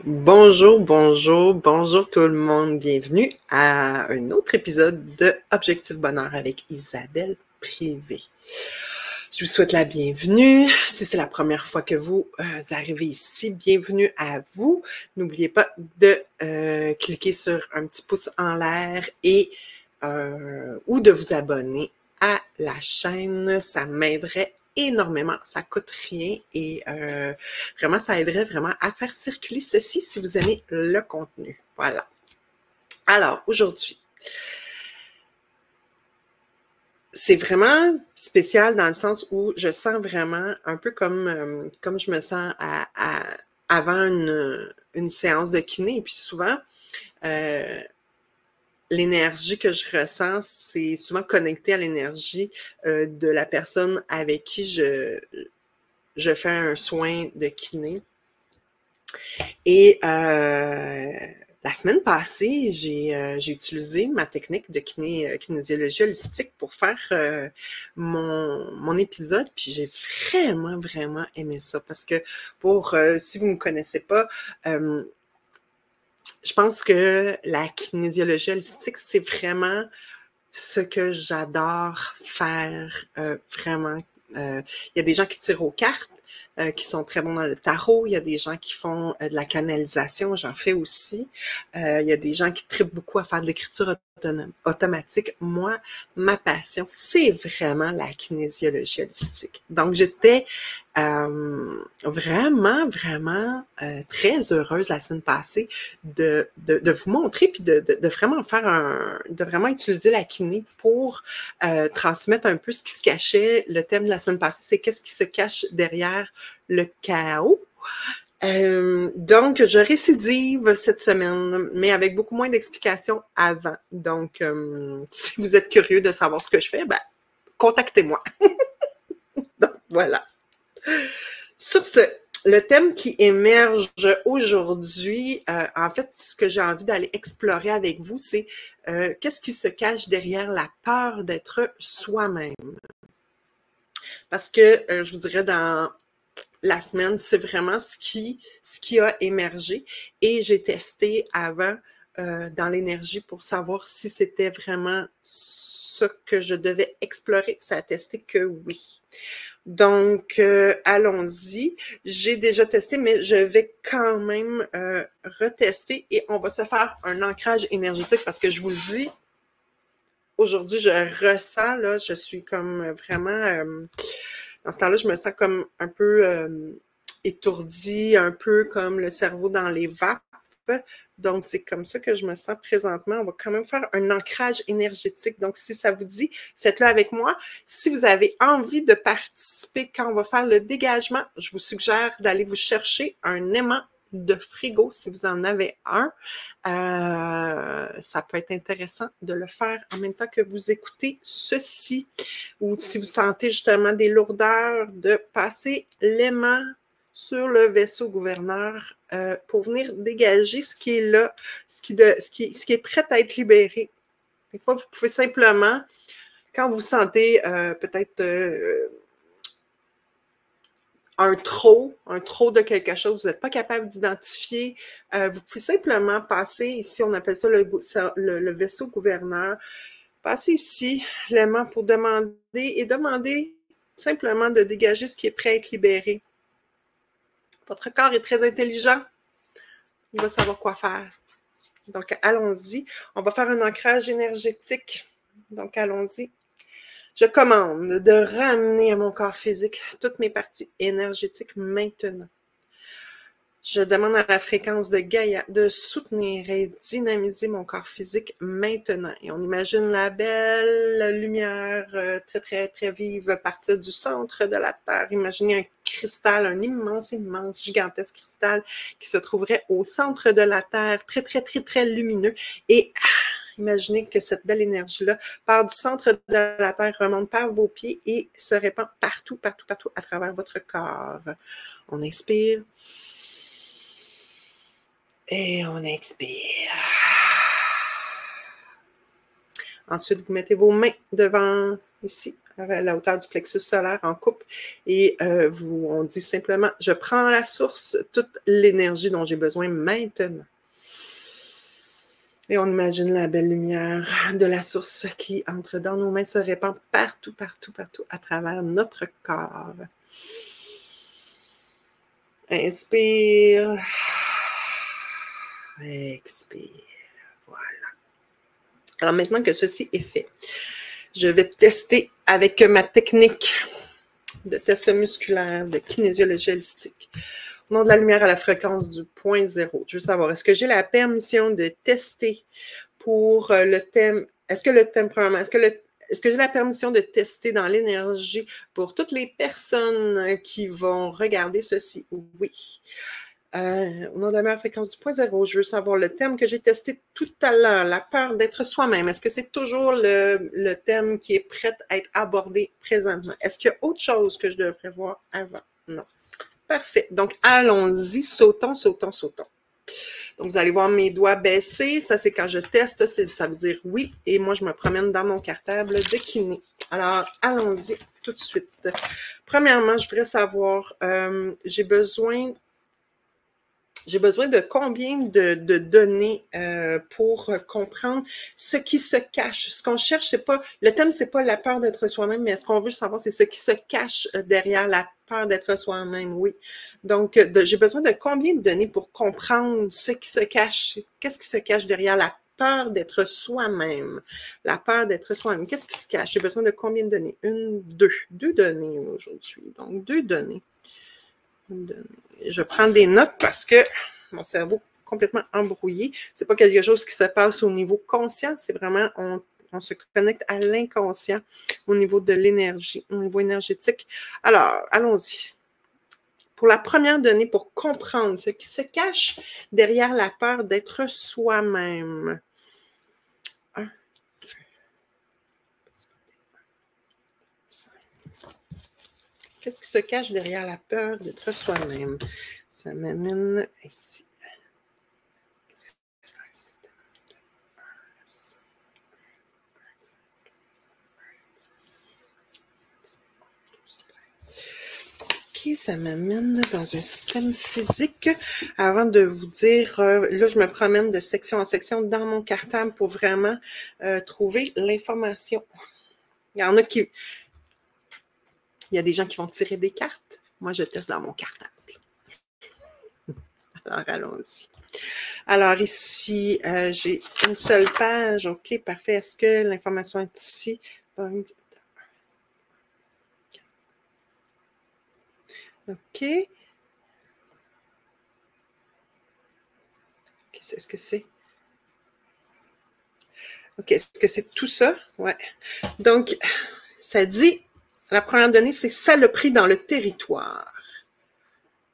Bonjour, bonjour, bonjour tout le monde. Bienvenue à un autre épisode de Objectif Bonheur avec Isabelle Privé. Je vous souhaite la bienvenue. Si c'est la première fois que vous arrivez ici, bienvenue à vous. N'oubliez pas de cliquer sur un petit pouce en l'air et ou de vous abonner à la chaîne. Ça m'aiderait énormément, ça coûte rien et vraiment, ça aiderait vraiment à faire circuler ceci si vous aimez le contenu. Voilà. Alors, aujourd'hui, c'est vraiment spécial dans le sens où je sens vraiment un peu comme je me sens avant une séance de kiné. Et puis souvent, l'énergie que je ressens, c'est souvent connecté à l'énergie de la personne avec qui je fais un soin de kiné. Et la semaine passée, j'ai utilisé ma technique de kinésiologie holistique pour faire mon épisode, puis j'ai vraiment, vraiment aimé ça. Parce que si vous ne me connaissez pas, je pense que la kinésiologie holistique, c'est vraiment ce que j'adore faire, vraiment. Il y a des gens qui tirent aux cartes, qui sont très bons dans le tarot. Il y a des gens qui font de la canalisation, j'en fais aussi. Il y a des gens qui trippent beaucoup à faire de l'écriture automatique. Moi, ma passion, c'est vraiment la kinésiologie holistique. Donc, j'étais vraiment, vraiment très heureuse la semaine passée de vous montrer puis de vraiment de vraiment utiliser la kiné pour transmettre un peu ce qui se cachait. Le thème de la semaine passée, c'est qu'est-ce qui se cache derrière le chaos. Donc, je récidive cette semaine, mais avec beaucoup moins d'explications avant. Donc, si vous êtes curieux de savoir ce que je fais, ben, contactez-moi. Donc, voilà. Sur ce, le thème qui émerge aujourd'hui, en fait, ce que j'ai envie d'aller explorer avec vous, c'est qu'est-ce qui se cache derrière la peur d'être soi-même. Parce que je vous dirais dans la semaine, c'est vraiment ce qui a émergé. Et j'ai testé avant dans l'énergie pour savoir si c'était vraiment ce que je devais explorer. Ça a testé que oui. Donc, allons-y. J'ai déjà testé, mais je vais quand même retester et on va se faire un ancrage énergétique parce que je vous le dis, aujourd'hui, je ressens, là, je suis comme vraiment, dans ce temps-là, je me sens comme un peu étourdie, un peu comme le cerveau dans les vapes. Donc, c'est comme ça que je me sens présentement. On va quand même faire un ancrage énergétique. Donc, si ça vous dit, faites-le avec moi. Si vous avez envie de participer quand on va faire le dégagement, je vous suggère d'aller vous chercher un aimant de frigo si vous en avez un. Ça peut être intéressant de le faire en même temps que vous écoutez ceci. Ou si vous sentez justement des lourdeurs, de passer l'aimant sur le vaisseau gouverneur pour venir dégager ce qui est là, ce qui est prêt à être libéré. Des fois, vous pouvez simplement, quand vous sentez peut-être un trop de quelque chose, vous n'êtes pas capable d'identifier, vous pouvez simplement passer ici, on appelle ça le vaisseau gouverneur, passer ici l'aimant pour demander simplement de dégager ce qui est prêt à être libéré. Votre corps est très intelligent. Il va savoir quoi faire. Donc, allons-y. On va faire un ancrage énergétique. Donc, allons-y. Je commande de ramener à mon corps physique toutes mes parties énergétiques maintenant. Je demande à la fréquence de Gaïa de soutenir et dynamiser mon corps physique maintenant. Et on imagine la belle lumière très, très, très vive partir du centre de la Terre. Imaginez un cristal, un immense, immense, gigantesque cristal qui se trouverait au centre de la Terre, très, très, très, très lumineux. Et imaginez que cette belle énergie-là part du centre de la Terre, remonte par vos pieds et se répand partout, partout, partout à travers votre corps. On inspire. Et on expire. Ensuite, vous mettez vos mains devant, ici, à la hauteur du plexus solaire en coupe. Et on dit simplement, je prends à la source toute l'énergie dont j'ai besoin maintenant. Et on imagine la belle lumière de la source qui entre dans nos mains, se répand partout, partout, partout à travers notre corps. Inspire. Expire. Voilà. Alors maintenant que ceci est fait, je vais tester avec ma technique de test musculaire, de kinésiologie holistique. Au nom de la lumière à la fréquence du point zéro, je veux savoir, est-ce que j'ai la permission de tester pour le thème, est-ce que j'ai la permission de tester dans l'énergie pour toutes les personnes qui vont regarder ceci? Oui. Au nom de la meilleure fréquence du point zéro, je veux savoir le thème que j'ai testé tout à l'heure, la peur d'être soi-même. Est-ce que c'est toujours le thème qui est prêt à être abordé présentement? Est-ce qu'il y a autre chose que je devrais voir avant? Non. Parfait. Donc, allons-y. Sautons, sautons, sautons. Donc, vous allez voir mes doigts baissés. Ça, c'est quand je teste. Ça veut dire oui. Et moi, je me promène dans mon cartable de kiné. Alors, allons-y tout de suite. Premièrement, je voudrais savoir, j'ai besoin de combien de données pour comprendre ce qui se cache. Ce qu'on cherche, c'est pas, le thème, c'est pas la peur d'être soi-même, mais ce qu'on veut savoir, c'est ce qui se cache derrière la peur d'être soi-même, oui. Donc, j'ai besoin de combien de données pour comprendre ce qui se cache, qu'est-ce qui se cache derrière la peur d'être soi-même. La peur d'être soi-même. Qu'est-ce qui se cache? J'ai besoin de combien de données? Deux données aujourd'hui. Donc, deux données. Je prends des notes parce que mon cerveau est complètement embrouillé. C'est pas quelque chose qui se passe au niveau conscient, c'est vraiment, on se connecte à l'inconscient au niveau de l'énergie, au niveau énergétique. Alors, allons-y. Pour la première donnée, pour comprendre ce qui se cache derrière la peur d'être soi-même. Qu'est-ce qui se cache derrière la peur d'être soi-même? Ça m'amène ici. OK, ça m'amène dans un système physique. Avant de vous dire, là, je me promène de section en section dans mon cartable pour vraiment trouver l'information. Il y en a qui... Il y a des gens qui vont tirer des cartes. Moi, je teste dans mon cartable. Alors, allons-y. Alors, ici, j'ai une seule page. OK, parfait. Est-ce que l'information est ici? Donc, OK. Qu'est-ce que c'est? OK, est-ce que c'est tout ça? Ouais. Donc, ça dit, la première donnée, c'est saloperie dans le territoire.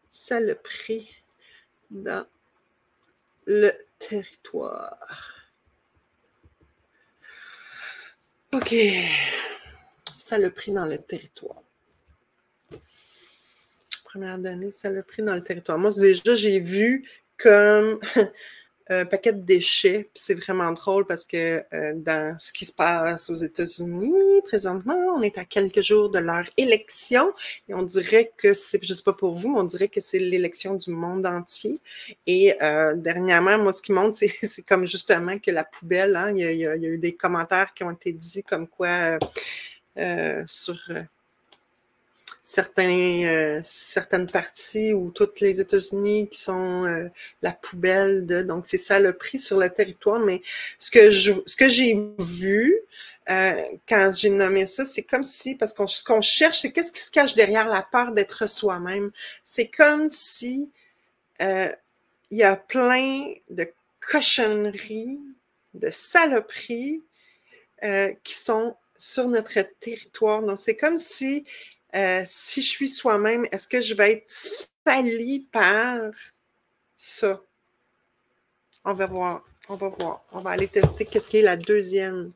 Saloperie dans le territoire. OK. Saloperie dans le territoire. Première donnée, saloperie dans le territoire. Moi, déjà, j'ai vu comme un paquet de déchets. Puis c'est vraiment drôle parce que dans ce qui se passe aux États-Unis, présentement, on est à quelques jours de leur élection et on dirait que c'est, je sais pas pour vous, mais on dirait que c'est l'élection du monde entier. Et dernièrement, moi, ce qui montre, c'est comme justement que la poubelle, hein, il y a eu des commentaires qui ont été dits comme quoi sur... certaines parties ou toutes les États-Unis qui sont la poubelle de, donc c'est ça le prix sur le territoire, mais ce que j'ai vu quand j'ai nommé ça, c'est comme si, parce qu'on ce qu'on cherche, c'est qu'est-ce qui se cache derrière la peur d'être soi-même. C'est comme si il y a plein de cochonneries, de saloperies qui sont sur notre territoire. Donc, c'est comme si si je suis soi-même, est-ce que je vais être salie par ça? On va voir. On va voir. On va aller tester qu'est-ce qui est la deuxième.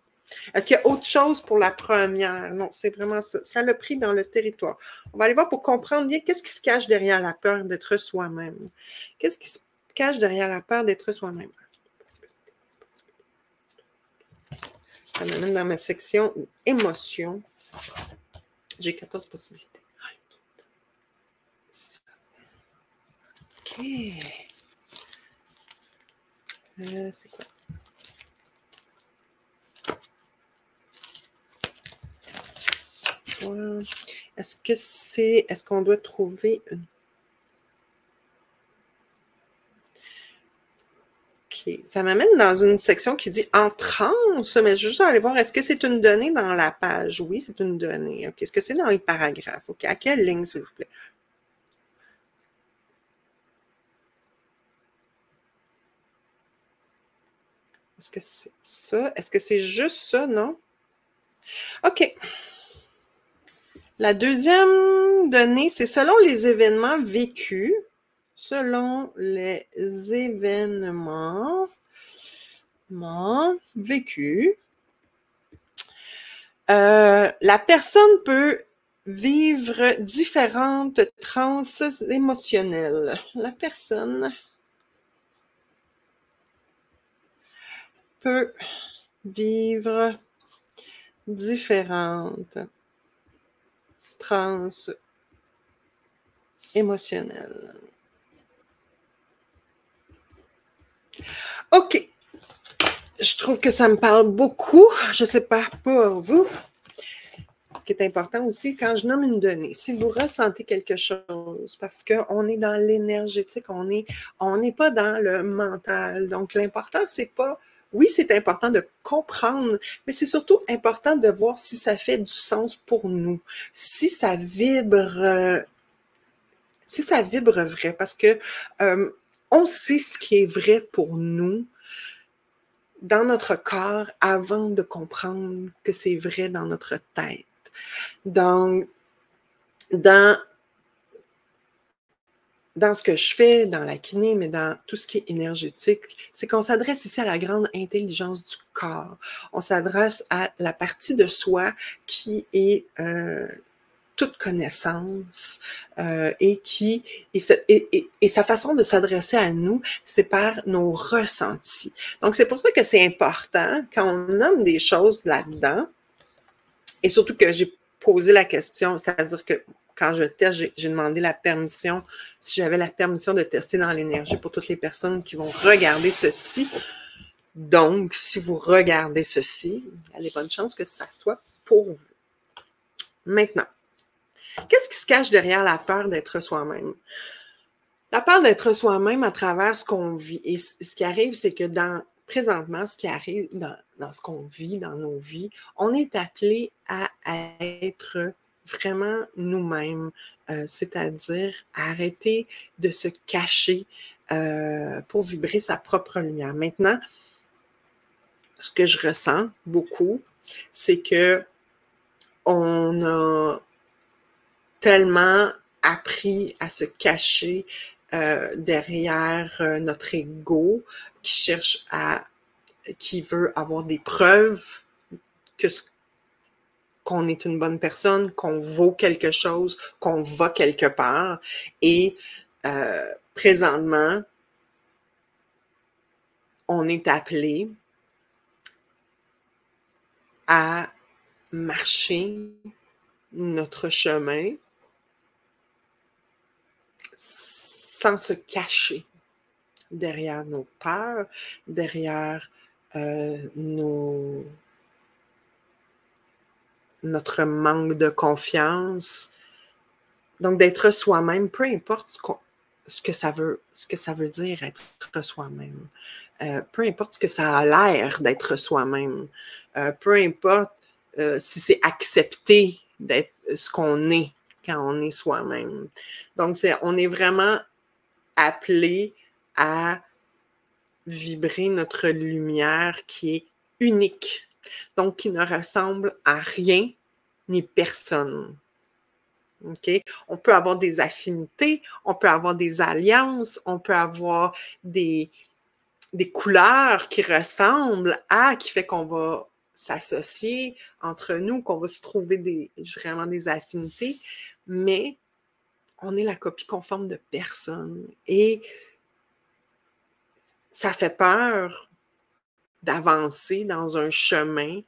Est-ce qu'il y a autre chose pour la première? Non, c'est vraiment ça. Saloperie dans le territoire. On va aller voir pour comprendre bien qu'est-ce qui se cache derrière la peur d'être soi-même. Qu'est-ce qui se cache derrière la peur d'être soi-même? Ça m'amène dans ma section émotions. J'ai 14 possibilités. OK. C'est quoi? Est-ce qu'on doit trouver une... OK. Ça m'amène dans une section qui dit en transe, mais je veux juste aller voir, est-ce que c'est une donnée dans la page? Oui, c'est une donnée. OK. Est-ce que c'est dans les paragraphes? OK. À quelle ligne, s'il vous plaît? Est-ce que c'est ça? Est-ce que c'est juste ça, non? OK. La deuxième donnée, c'est selon les événements vécus. Selon les événements vécus, la personne peut vivre différentes transes émotionnelles. La personne peut vivre différentes transes émotionnelles. OK. Je trouve que ça me parle beaucoup. Je ne sais pas pour vous. Ce qui est important aussi, quand je nomme une donnée, si vous ressentez quelque chose, parce qu'on est dans l'énergétique, on n'est pas dans le mental. Donc, l'important, c'est pas, oui, c'est important de comprendre, mais c'est surtout important de voir si ça fait du sens pour nous, si ça vibre vrai, parce que on sait ce qui est vrai pour nous dans notre corps avant de comprendre que c'est vrai dans notre tête. Donc, dans ce que je fais, dans la kiné, mais dans tout ce qui est énergétique, c'est qu'on s'adresse ici à la grande intelligence du corps. On s'adresse à la partie de soi qui est toute connaissance et sa façon de s'adresser à nous, c'est par nos ressentis. Donc, c'est pour ça que c'est important quand on nomme des choses là-dedans, et surtout que j'ai posé la question, c'est-à-dire que quand je teste, j'ai demandé la permission, si j'avais la permission de tester dans l'énergie pour toutes les personnes qui vont regarder ceci. Donc, si vous regardez ceci, il y a des bonnes chances que ça soit pour vous. Maintenant, qu'est-ce qui se cache derrière la peur d'être soi-même? La peur d'être soi-même à travers ce qu'on vit. Et ce qui arrive, c'est que présentement, ce qui arrive dans ce qu'on vit, dans nos vies, on est appelé à être vraiment nous-mêmes, c'est-à-dire arrêter de se cacher pour vibrer sa propre lumière. Maintenant, ce que je ressens beaucoup, c'est que on a tellement appris à se cacher derrière notre ego qui veut avoir des preuves qu'on est une bonne personne, qu'on vaut quelque chose, qu'on va quelque part. Et présentement, on est appelé à marcher notre chemin sans se cacher derrière nos peurs, derrière notre manque de confiance. Donc, d'être soi-même, peu importe ce que ça veut dire être soi-même. Peu importe ce que ça a l'air d'être soi-même. Peu importe si c'est accepté d'être ce qu'on est quand on est soi-même. Donc, on est vraiment appelé à vibrer notre lumière qui est unique. Donc, qui ne ressemble à rien ni personne. OK? On peut avoir des affinités, on peut avoir des alliances, on peut avoir des couleurs qui ressemblent qui fait qu'on va s'associer entre nous, qu'on va se trouver vraiment des affinités, mais on est la copie conforme de personne. Et ça fait peur d'avancer dans un chemin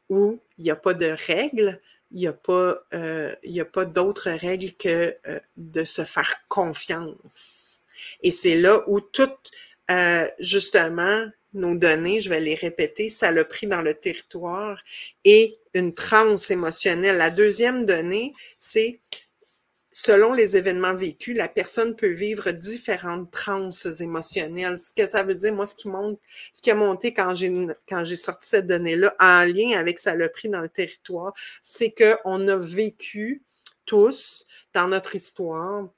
où il n'y a pas de règles, il n'y a pas d'autre règle que de se faire confiance. Et c'est là où toutes, justement, nos données, je vais les répéter, ça l'a pris dans le territoire et une transe émotionnelle. La deuxième donnée, c'est selon les événements vécus, la personne peut vivre différentes transes émotionnelles. Ce que ça veut dire, moi, ce qui a monté quand j'ai sorti cette donnée-là, en lien avec ça l'a pris dans le territoire, c'est qu'on a vécu tous dans notre histoire,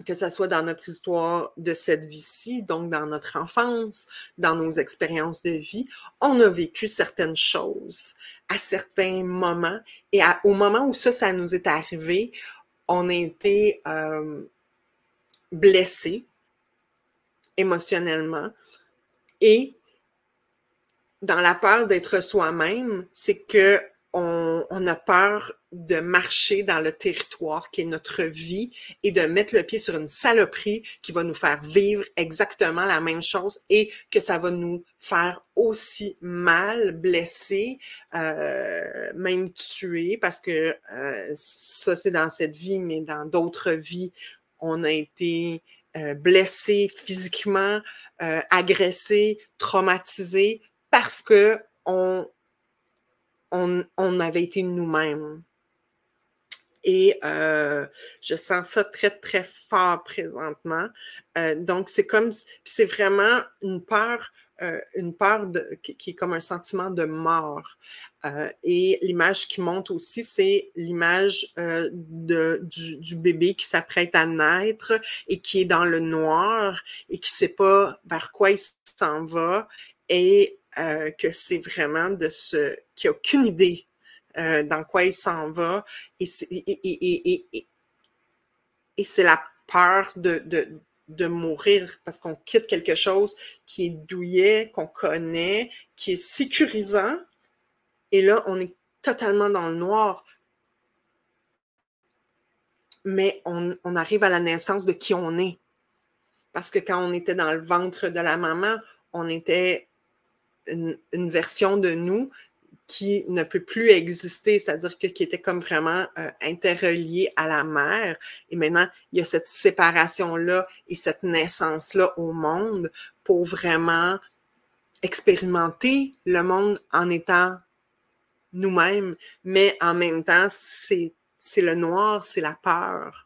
que ce soit dans notre histoire de cette vie-ci, donc dans notre enfance, dans nos expériences de vie, on a vécu certaines choses à certains moments. Et au moment où ça nous est arrivé, on a été blessés émotionnellement. Et dans la peur d'être soi-même, c'est que on a peur de marcher dans le territoire qui est notre vie et de mettre le pied sur une saloperie qui va nous faire vivre exactement la même chose et que ça va nous faire aussi mal, blesser, même tuer, parce que ça c'est dans cette vie, mais dans d'autres vies, on a été blessé physiquement, agressé, traumatisé, parce que on avait été nous-mêmes. Et je sens ça très, très fort présentement. Donc, c'est comme, c'est vraiment une peur qui est comme un sentiment de mort. Et l'image qui monte aussi, c'est l'image du bébé qui s'apprête à naître et qui est dans le noir et qui ne sait pas vers quoi il s'en va et que c'est vraiment qui n'a aucune idée dans quoi il s'en va. Et c'est la peur de mourir parce qu'on quitte quelque chose qui est douillet, qu'on connaît, qui est sécurisant. Et là, on est totalement dans le noir. Mais on arrive à la naissance de qui on est. Parce que quand on était dans le ventre de la maman, on était une version de nous qui ne peut plus exister, c'est-à-dire qui était comme vraiment interrelié à la mère. Et maintenant, il y a cette séparation-là et cette naissance-là au monde pour vraiment expérimenter le monde en étant nous-mêmes, mais en même temps, c'est le noir, c'est la peur.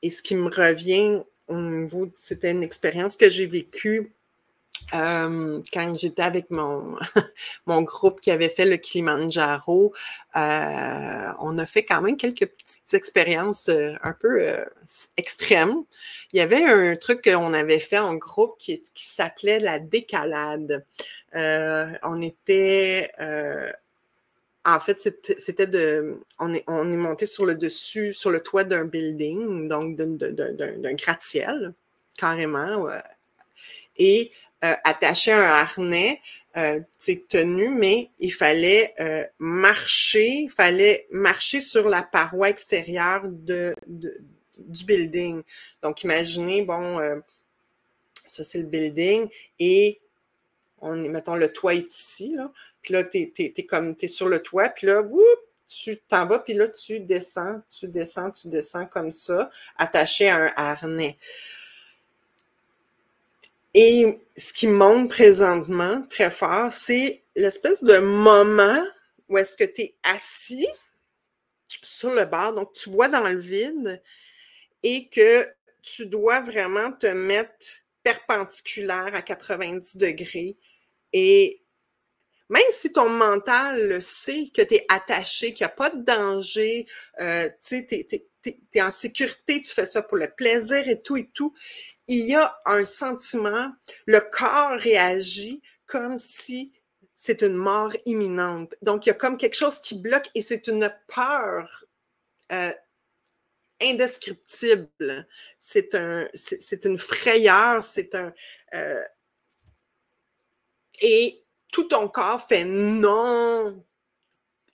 Et ce qui me revient au niveau, c'était une expérience que j'ai vécue quand j'étais avec mon groupe qui avait fait le Kilimandjaro. On a fait quand même quelques petites expériences un peu extrêmes. Il y avait un truc qu'on avait fait en groupe qui s'appelait la décalade. On était... en fait, on est monté sur le toit d'un building, donc d'un gratte-ciel, carrément, et attaché un harnais, tenu, mais il fallait marcher sur la paroi extérieure du building. Donc, imaginez, bon, ça c'est le building, et mettons, le toit est ici, là, puis là, t'es sur le toit, puis là, tu t'en vas, puis là, tu descends comme ça, attaché à un harnais. Et ce qui monte présentement très fort, c'est l'espèce de moment où est-ce que tu es assis sur le bord, donc tu vois dans le vide et que tu dois vraiment te mettre perpendiculaire à 90 degrés. Et même si ton mental sait que tu es attaché, qu'il n'y a pas de danger, tu sais, t'es en sécurité, tu fais ça pour le plaisir et tout, il y a un sentiment, le corps réagit comme si c'est une mort imminente. Donc, il y a comme quelque chose qui bloque et c'est une peur indescriptible. C'est une frayeur, et tout ton corps fait non.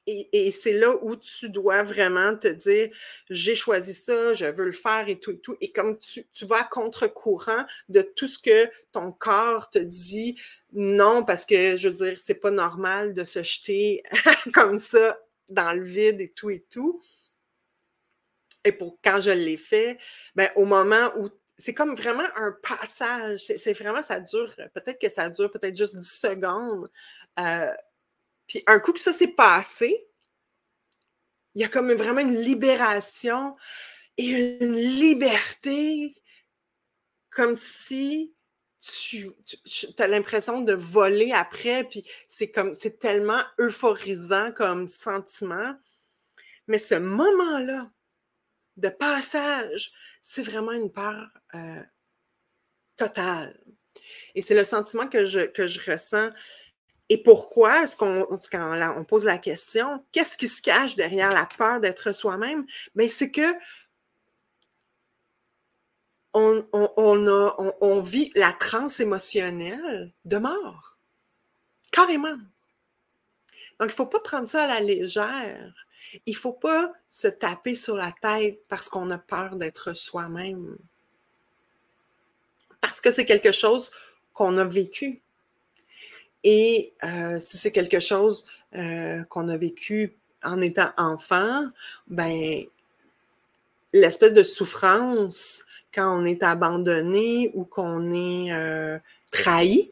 Et c'est là où tu dois vraiment te dire, j'ai choisi ça, je veux le faire et tout. Et comme tu vas à contre-courant de tout ce que ton corps te dit, non, parce que, je veux dire, c'est pas normal de se jeter comme ça dans le vide et tout et tout. Et pour quand je l'ai fait, ben, au moment où c'est comme vraiment un passage, c'est vraiment, ça dure, peut-être juste 10 secondes. Puis un coup que ça s'est passé, il y a comme vraiment une libération et une liberté, comme si tu as l'impression de voler après, puis c'est tellement euphorisant comme sentiment. Mais ce moment-là de passage, c'est vraiment une peur totale. Et c'est le sentiment que je ressens. Et pourquoi est-ce quand on pose la question, qu'est-ce qui se cache derrière la peur d'être soi-même? Bien, c'est que on vit la transe émotionnelle de mort. Carrément. Donc, il ne faut pas prendre ça à la légère. Il ne faut pas se taper sur la tête parce qu'on a peur d'être soi-même. Parce que c'est quelque chose qu'on a vécu. Et si c'est quelque chose qu'on a vécu en étant enfant, ben l'espèce de souffrance quand on est abandonné ou qu'on est trahi,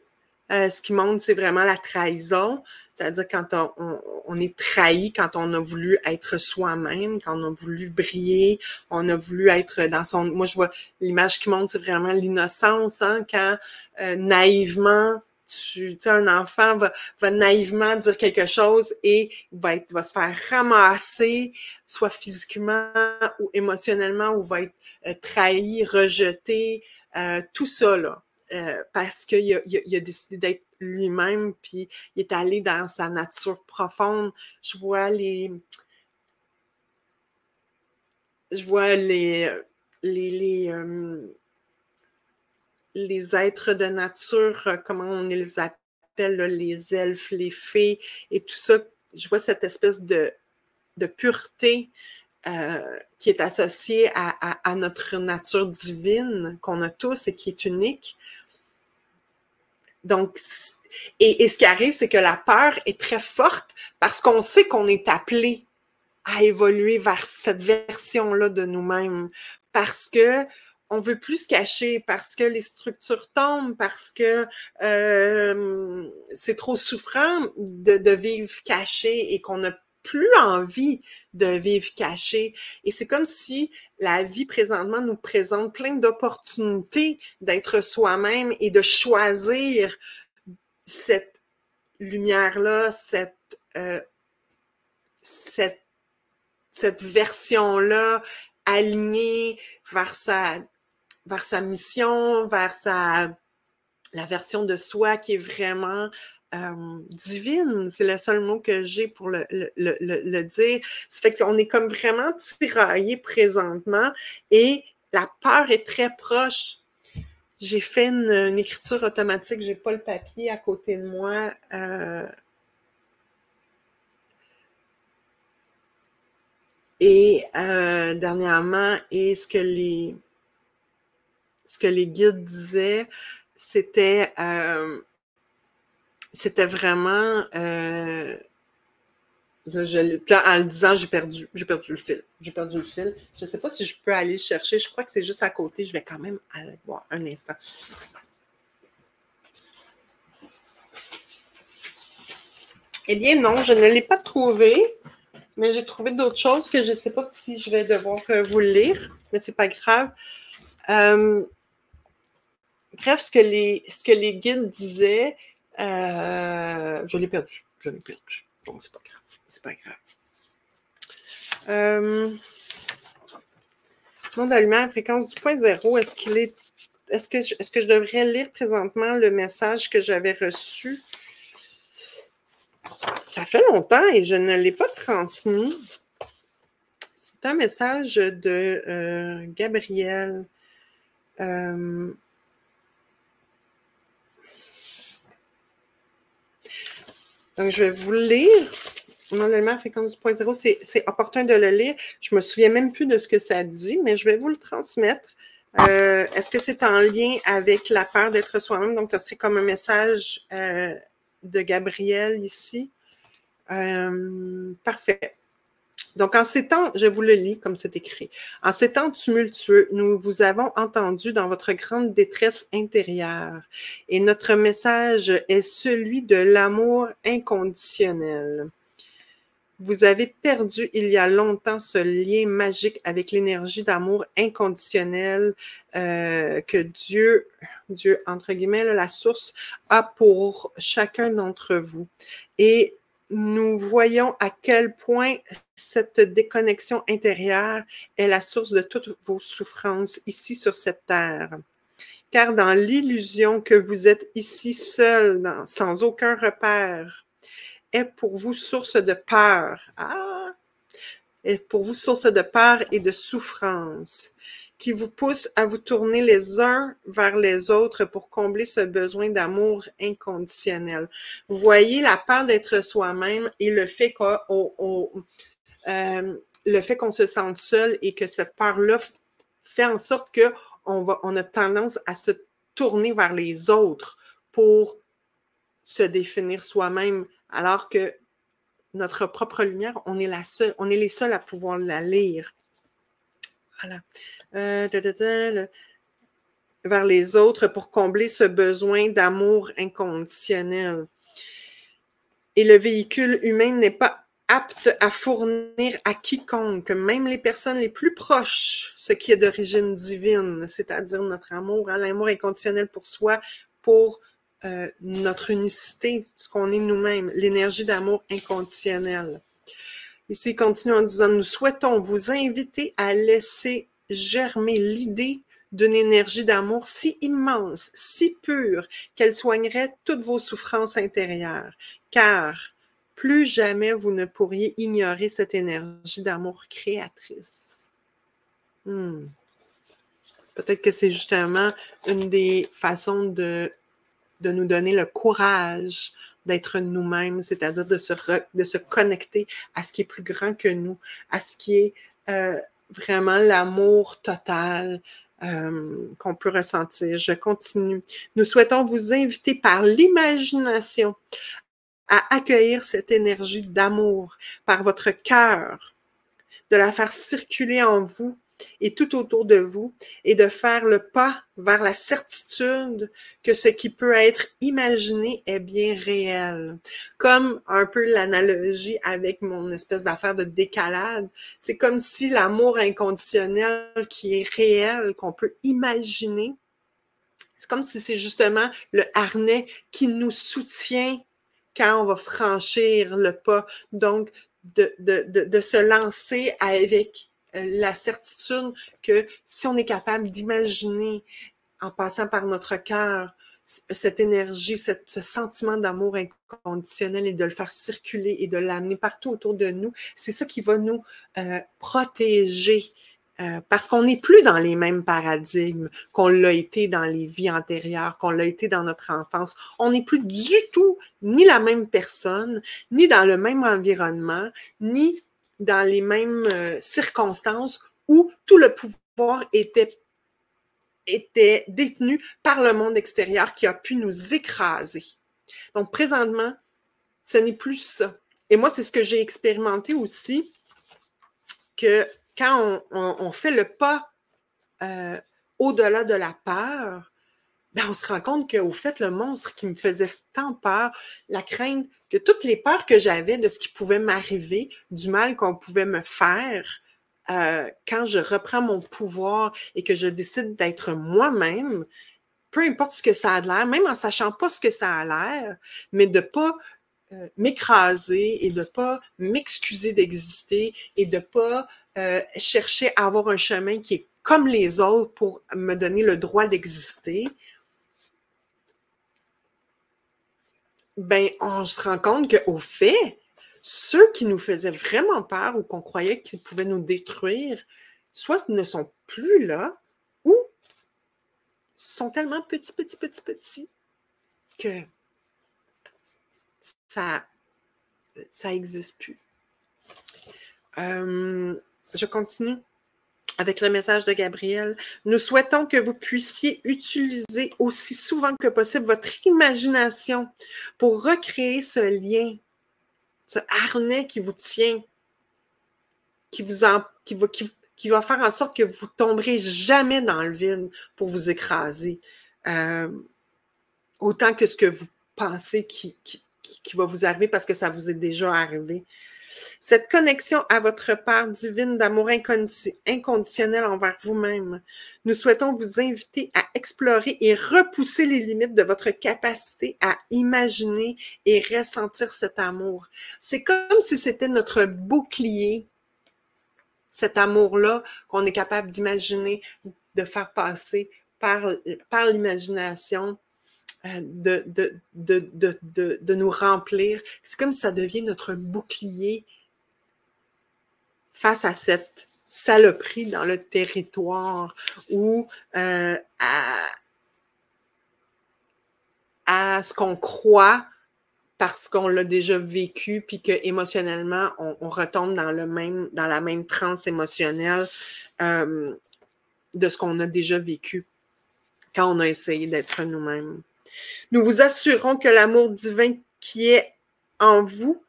ce qui montre, c'est vraiment la trahison, c'est-à-dire quand on est trahi, quand on a voulu être soi-même, quand on a voulu briller, on a voulu être dans son... Moi, je vois l'image qui montre, c'est vraiment l'innocence, hein, quand naïvement, tu sais, un enfant va naïvement dire quelque chose et va se faire ramasser, soit physiquement ou émotionnellement, ou va être trahi, rejeté, tout ça, là. Parce qu'il a décidé d'être lui-même, puis il est allé dans sa nature profonde. Je vois les êtres de nature, comment on les appelle, là, les elfes, les fées, et tout ça. Je vois cette espèce de pureté qui est associée à notre nature divine qu'on a tous et qui est unique. Donc, et ce qui arrive, c'est que la peur est très forte parce qu'on sait qu'on est appelé à évoluer vers cette version-là de nous-mêmes, parce que on veut plus se cacher, parce que les structures tombent, parce que c'est trop souffrant de vivre caché et qu'on n'a plus envie de vivre caché. Et c'est comme si la vie présentement nous présente plein d'opportunités d'être soi-même et de choisir cette lumière-là, cette version-là alignée vers sa mission, vers la version de soi qui est vraiment divine. C'est le seul mot que j'ai pour le dire. Ça fait qu'on est comme vraiment tiraillé présentement et la peur est très proche. J'ai fait une écriture automatique, j'ai pas le papier à côté de moi. Et dernièrement, et ce que les guides disaient, c'était vraiment en le disant, j'ai perdu le fil. Je ne sais pas si je peux aller le chercher. Je crois que c'est juste à côté. Je vais quand même aller voir un instant. Eh bien, non, je ne l'ai pas trouvé, mais j'ai trouvé d'autres choses que je ne sais pas si je vais devoir vous le lire, mais c'est pas grave. Bref, ce que les guides disaient, je l'ai perdu. Donc, c'est pas grave. Nom de la lumière, fréquence du point zéro, est-ce que je devrais lire présentement le message que j'avais reçu? Ça fait longtemps et je ne l'ai pas transmis. C'est un message de Gabriel. Donc, je vais vous le lire. Nom de la lumière, fréquence du point zéro, c'est opportun de le lire. Je ne me souviens même plus de ce que ça dit, mais je vais vous le transmettre. Est-ce que c'est en lien avec la peur d'être soi-même? Donc, ça serait comme un message de Gabriel ici. Parfait. Donc, en ces temps, je vous le lis comme c'est écrit. En ces temps tumultueux, nous vous avons entendu dans votre grande détresse intérieure. Et notre message est celui de l'amour inconditionnel. Vous avez perdu il y a longtemps ce lien magique avec l'énergie d'amour inconditionnel que Dieu, entre guillemets, la source, a pour chacun d'entre vous. Et nous voyons à quel point cette déconnexion intérieure est la source de toutes vos souffrances ici sur cette terre. Car dans l'illusion que vous êtes ici seul, sans aucun repère, est pour vous source de peur. Est pour vous source de peur et de souffrance, qui vous pousse à vous tourner les uns vers les autres pour combler ce besoin d'amour inconditionnel. Vous voyez, la peur d'être soi-même et le fait qu'on se sente seul et que cette peur-là fait en sorte qu'on a tendance à se tourner vers les autres pour se définir soi-même, alors que notre propre lumière, on est les seuls à pouvoir la lire. Voilà. Vers les autres pour combler ce besoin d'amour inconditionnel. Et le véhicule humain n'est pas apte à fournir à quiconque, même les personnes les plus proches, ce qui est d'origine divine, c'est-à-dire notre amour, l'amour inconditionnel pour soi, pour notre unicité, ce qu'on est nous-mêmes, l'énergie d'amour inconditionnel. Ici, il continue en disant, nous souhaitons vous inviter à laisser germer l'idée d'une énergie d'amour si immense, si pure, qu'elle soignerait toutes vos souffrances intérieures. Car plus jamais vous ne pourriez ignorer cette énergie d'amour créatrice. Peut-être que c'est justement une des façons de nous donner le courage d'être nous-mêmes, c'est-à-dire de se connecter à ce qui est plus grand que nous, à ce qui est vraiment l'amour total qu'on peut ressentir. Je continue. Nous souhaitons vous inviter par l'imagination à accueillir cette énergie d'amour par votre cœur, de la faire circuler en vous et tout autour de vous, et de faire le pas vers la certitude que ce qui peut être imaginé est bien réel. Comme un peu l'analogie avec mon espèce d'affaire de décalade, c'est comme si l'amour inconditionnel qui est réel, qu'on peut imaginer, c'est comme si c'est justement le harnais qui nous soutient quand on va franchir le pas. Donc, de se lancer avec la certitude que si on est capable d'imaginer en passant par notre cœur cette énergie, ce sentiment d'amour inconditionnel et de le faire circuler et de l'amener partout autour de nous, c'est ça qui va nous protéger. Parce qu'on n'est plus dans les mêmes paradigmes qu'on l'a été dans les vies antérieures, qu'on l'a été dans notre enfance. On n'est plus du tout ni la même personne, ni dans le même environnement, ni dans les mêmes circonstances où tout le pouvoir était détenu par le monde extérieur qui a pu nous écraser. Donc, présentement, ce n'est plus ça. Et moi, c'est ce que j'ai expérimenté aussi, que quand on fait le pas au-delà de la peur, ben on se rend compte qu'au fait, le monstre qui me faisait tant peur, la crainte, que toutes les peurs que j'avais de ce qui pouvait m'arriver, du mal qu'on pouvait me faire, quand je reprends mon pouvoir et que je décide d'être moi-même, peu importe ce que ça a l'air, même en sachant pas ce que ça a l'air, mais de pas m'écraser et de pas m'excuser d'exister et de pas chercher à avoir un chemin qui est comme les autres pour me donner le droit d'exister, ben on se rend compte qu'au fait, ceux qui nous faisaient vraiment peur ou qu'on croyait qu'ils pouvaient nous détruire, soit ne sont plus là, ou sont tellement petits que ça n'existe plus. Je continue avec le message de Gabriel. Nous souhaitons que vous puissiez utiliser aussi souvent que possible votre imagination pour recréer ce lien, ce harnais qui vous tient qui va faire en sorte que vous tomberez jamais dans le vide pour vous écraser. Autant que ce que vous pensez qui va vous arriver parce que ça vous est déjà arrivé. Cette connexion à votre part divine d'amour inconditionnel envers vous-même, nous souhaitons vous inviter à explorer et repousser les limites de votre capacité à imaginer et ressentir cet amour. C'est comme si c'était notre bouclier, cet amour-là qu'on est capable d'imaginer, de faire passer par l'imagination, de nous remplir. C'est comme si ça devient notre bouclier face à cette saloperie dans le territoire ou à ce qu'on croit parce qu'on l'a déjà vécu puis que émotionnellement on retombe dans la même transe émotionnelle de ce qu'on a déjà vécu quand on a essayé d'être nous-mêmes. Nous vous assurons que l'amour divin qui est en vous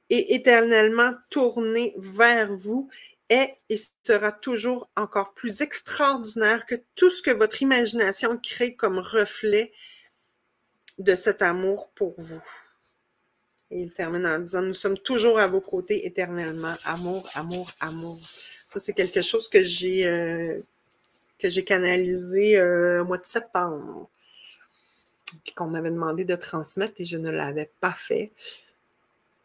est éternellement tourné vers vous est et sera toujours encore plus extraordinaire que tout ce que votre imagination crée comme reflet de cet amour pour vous. Et il termine en disant, nous sommes toujours à vos côtés éternellement. Amour, amour, amour. Ça, c'est quelque chose que j'ai canalisé au mois de septembre. Puis qu'on m'avait demandé de transmettre et je ne l'avais pas fait.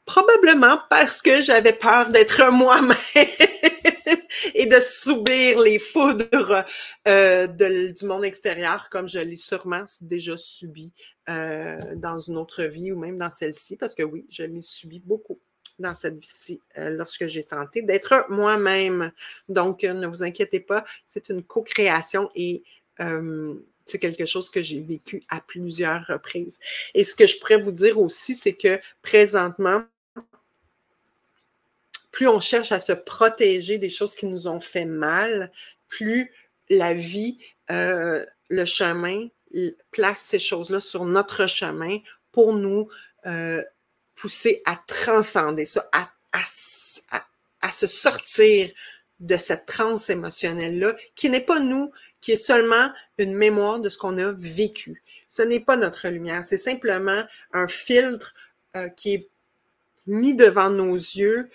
Probablement parce que j'avais peur d'être moi-même et de subir les foudres du monde extérieur comme je l'ai sûrement déjà subi dans une autre vie ou même dans celle-ci, parce que oui, je l'ai subi beaucoup dans cette vie-ci lorsque j'ai tenté d'être moi-même. Donc, ne vous inquiétez pas, c'est une co-création et c'est quelque chose que j'ai vécu à plusieurs reprises. Et ce que je pourrais vous dire aussi, c'est que présentement, plus on cherche à se protéger des choses qui nous ont fait mal, plus la vie, le chemin, place ces choses-là sur notre chemin pour nous pousser à transcender ça, à se sortir de cette transe émotionnelle-là, qui n'est pas nous, qui est seulement une mémoire de ce qu'on a vécu. Ce n'est pas notre lumière, c'est simplement un filtre qui est mis devant nos yeux